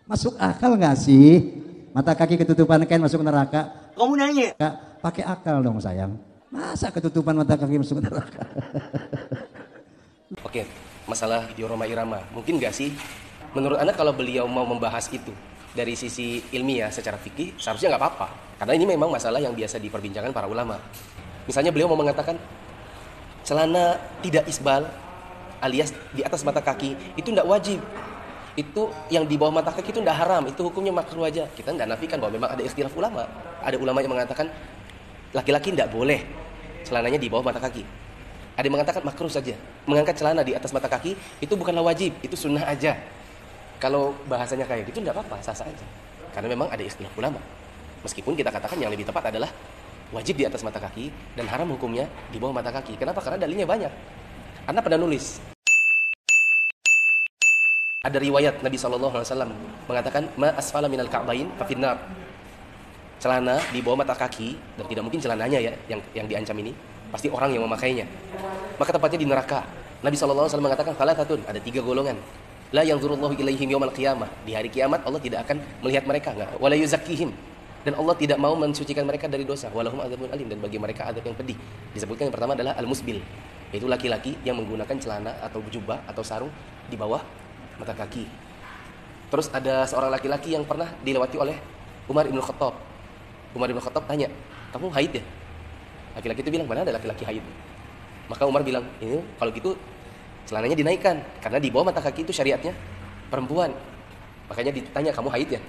Masuk akal nggak sih? Mata kaki ketutupan kain masuk neraka. Kamu nanya? Kak, pakai akal dong sayang. Masa ketutupan mata kaki masuk neraka? Oke, masalah di Roma Irama. Mungkin nggak sih? Menurut Anda kalau beliau mau membahas itu dari sisi ilmiah secara fikih, seharusnya nggak apa-apa. Karena ini memang masalah yang biasa diperbincangkan para ulama. Misalnya beliau mau mengatakan celana tidak isbal alias di atas mata kaki itu tidak wajib. Itu yang di bawah mata kaki itu tidak haram, itu hukumnya makruh aja. Kita tidak nafikan bahwa memang ada ikhtilaf ulama. Ada ulama yang mengatakan laki-laki tidak boleh celananya di bawah mata kaki. Ada yang mengatakan makruh saja. Mengangkat celana di atas mata kaki itu bukanlah wajib, itu sunnah aja. Kalau bahasanya kayak gitu tidak apa-apa, sah-sah aja. Karena memang ada ikhtilaf ulama. Meskipun kita katakan yang lebih tepat adalah wajib di atas mata kaki dan haram hukumnya di bawah mata kaki. Kenapa? Karena dalilnya banyak. Anda pernah nulis. Ada riwayat Nabi SAW mengatakan ma asfala minal ka'bain fa finnar. Celana di bawah mata kaki, dan tidak mungkin celananya ya yang diancam ini, pasti orang yang memakainya. Maka tempatnya di neraka. Nabi SAW mengatakan thalathatun, ada 3 golongan. La yanzurullahu ilaihim yaumal qiyamah. Di hari kiamat Allah tidak akan melihat mereka, wala yuzakkihim. Dan Allah tidak mau mensucikan mereka dari dosa. Walahum adzabun alim, dan bagi mereka adab yang pedih. Disebutkan yang pertama adalah al-musbil, yaitu laki-laki yang menggunakan celana atau jubah atau sarung di bawah mata kaki. Terus ada seorang laki-laki yang pernah dilewati oleh Umar ibn Khattab. Umar ibn Khattab tanya, kamu haid ya? Laki-laki itu bilang, mana ada laki-laki haid? Maka Umar bilang, ini kalau gitu celananya dinaikkan, karena di bawah mata kaki itu syariatnya perempuan. Makanya ditanya, kamu haid ya?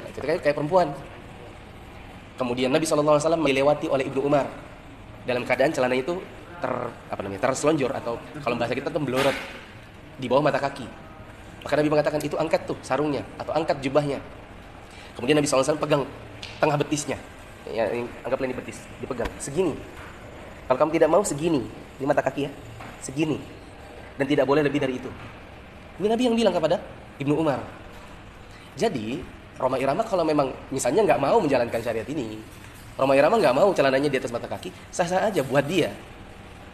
Nah, kita kayak perempuan. Kemudian Nabi SAW dilewati oleh Ibnu Umar dalam keadaan celana itu terselonjor, atau kalau bahasa kita tuh melorot di bawah mata kaki. Maka Nabi mengatakan, itu angkat tuh sarungnya atau angkat jubahnya. Kemudian Nabi SAW pegang tengah betisnya, ya, anggaplah ini betis, dipegang segini. Kalau kamu tidak mau segini, ini mata kaki ya, segini, dan tidak boleh lebih dari itu. Ini Nabi yang bilang kepada Ibnu Umar. Jadi Roma Irama kalau memang misalnya nggak mau menjalankan syariat ini, Roma Irama nggak mau celananya di atas mata kaki, sah-sah aja buat dia.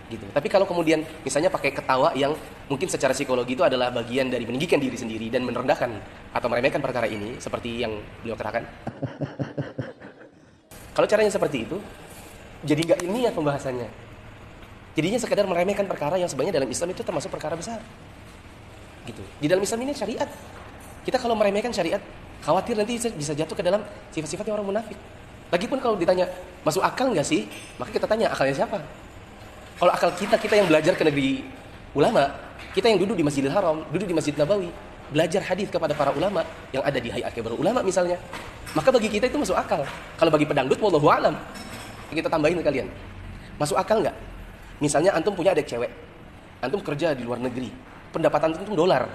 Gitu. Tapi kalau kemudian misalnya pakai ketawa yang mungkin secara psikologi itu adalah bagian dari meninggikan diri sendiri dan merendahkan atau meremehkan perkara ini, seperti yang beliau katakan. Kalau caranya seperti itu, jadi nggak ilmiah pembahasannya. Jadinya sekedar meremehkan perkara yang sebenarnya dalam Islam itu termasuk perkara besar. Gitu. Di dalam Islam ini syariat. Kita kalau meremehkan syariat, khawatir nanti bisa jatuh ke dalam sifat-sifat yang orang munafik. Lagipun kalau ditanya masuk akal nggak sih, maka kita tanya akalnya siapa? Kalau akal kita yang belajar ke negeri ulama, kita yang duduk di Masjidil Haram, duduk di Masjid Nabawi, belajar hadis kepada para ulama yang ada di Hayat Kibar Ulama misalnya, maka bagi kita itu masuk akal. Kalau bagi pedangdut, wallahu alam, kita tambahin ke kalian, masuk akal nggak? Misalnya antum punya adik cewek, antum kerja di luar negeri, pendapatan antum dolar,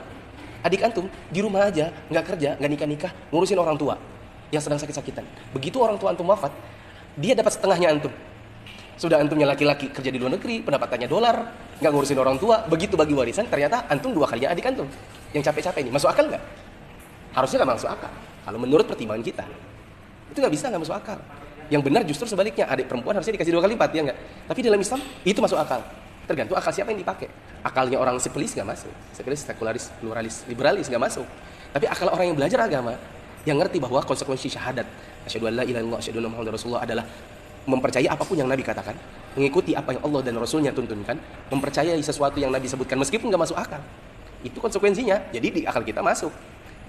adik antum di rumah aja, nggak kerja, nggak nikah, ngurusin orang tua yang sedang sakit-sakitan. Begitu orang tua antum wafat, dia dapat setengahnya antum. Sudah antumnya laki-laki kerja di luar negeri, pendapatannya dolar, nggak ngurusin orang tua, begitu bagi warisan, ternyata antum 2 kalinya adik antum yang capek-capek ini. Masuk akal nggak? Harusnya nggak masuk akal. Kalau menurut pertimbangan kita, itu nggak bisa, nggak masuk akal. Yang benar justru sebaliknya, adik perempuan harusnya dikasih 2 kali lipat, ya nggak? Tapi dalam Islam itu masuk akal. Tergantung akal siapa yang dipakai. Akalnya orang sipilis nggak masuk, sekulis, sekularis, pluralis, liberalis nggak masuk. Tapi akal orang yang belajar agama, yang ngerti bahwa konsekuensi syahadat, asyhadu an la ilaha illallah, asyhadu anna muhammadar rasulullah adalah mempercayai apapun yang Nabi katakan, mengikuti apa yang Allah dan Rasulnya tuntunkan, mempercayai sesuatu yang Nabi sebutkan meskipun nggak masuk akal. Itu konsekuensinya. Jadi di akal kita masuk.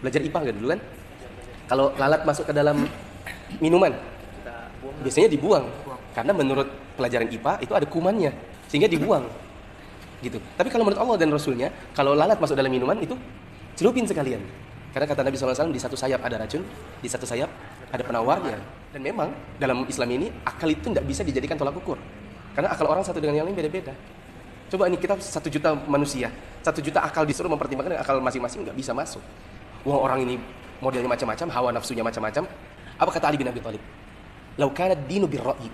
Belajar IPA nggak dulu kan? Kalau lalat masuk ke dalam minuman, biasanya dibuang. Karena menurut pelajaran IPA itu ada kumannya, sehingga dibuang. Gitu. Tapi kalau menurut Allah dan Rasulnya, kalau lalat masuk dalam minuman itu celupin sekalian. Karena kata Nabi SAW, di satu sayap ada racun, di satu sayap ada penawarnya. Dan memang dalam Islam ini akal itu tidak bisa dijadikan tolak ukur. Karena akal orang satu dengan yang lain beda-beda. Coba ini kita 1 juta manusia, 1 juta akal disuruh mempertimbangkan akal masing-masing nggak bisa masuk. Wah, orang ini modelnya macam-macam, hawa nafsunya macam-macam. Apa kata Ali bin Abi Thalib? Lau kana ad-dinu bir-ra'yi,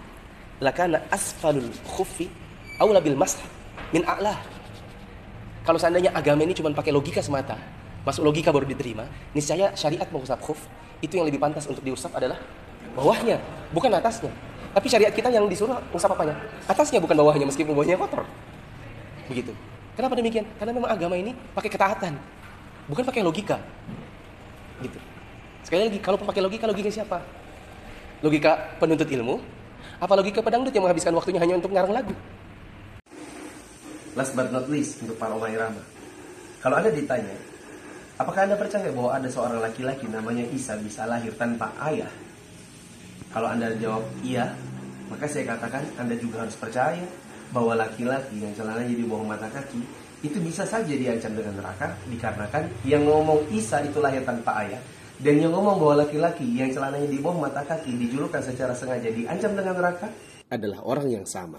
lakana asfalul khuffi aula bil masah min a'lah. Kalau seandainya agama ini cuma pakai logika semata, masuk logika baru diterima, niscaya syariat mengusap khuf itu yang lebih pantas untuk diusap adalah bawahnya, bukan atasnya. Tapi syariat kita yang disuruh usap apanya? Atasnya, bukan bawahnya, meskipun bawahnya kotor. Begitu. Kenapa demikian? Karena memang agama ini pakai ketaatan, bukan pakai logika. Gitu. Sekali lagi, kalau pakai logika siapa? Logika penuntut ilmu? Apa logika pedangdut yang menghabiskan waktunya hanya untuk ngarang lagu? Last but not least, untuk para Omah Irama. Kalau Anda ditanya, apakah Anda percaya bahwa ada seorang laki-laki namanya Isa bisa lahir tanpa ayah? Kalau Anda jawab iya, maka saya katakan Anda juga harus percaya bahwa laki-laki yang celananya di bawah mata kaki itu bisa saja diancam dengan neraka, dikarenakan yang ngomong Isa itu lahir tanpa ayah, dan yang ngomong bahwa laki-laki yang celananya di bawah mata kaki dijulukan secara sengaja diancam dengan neraka adalah orang yang sama.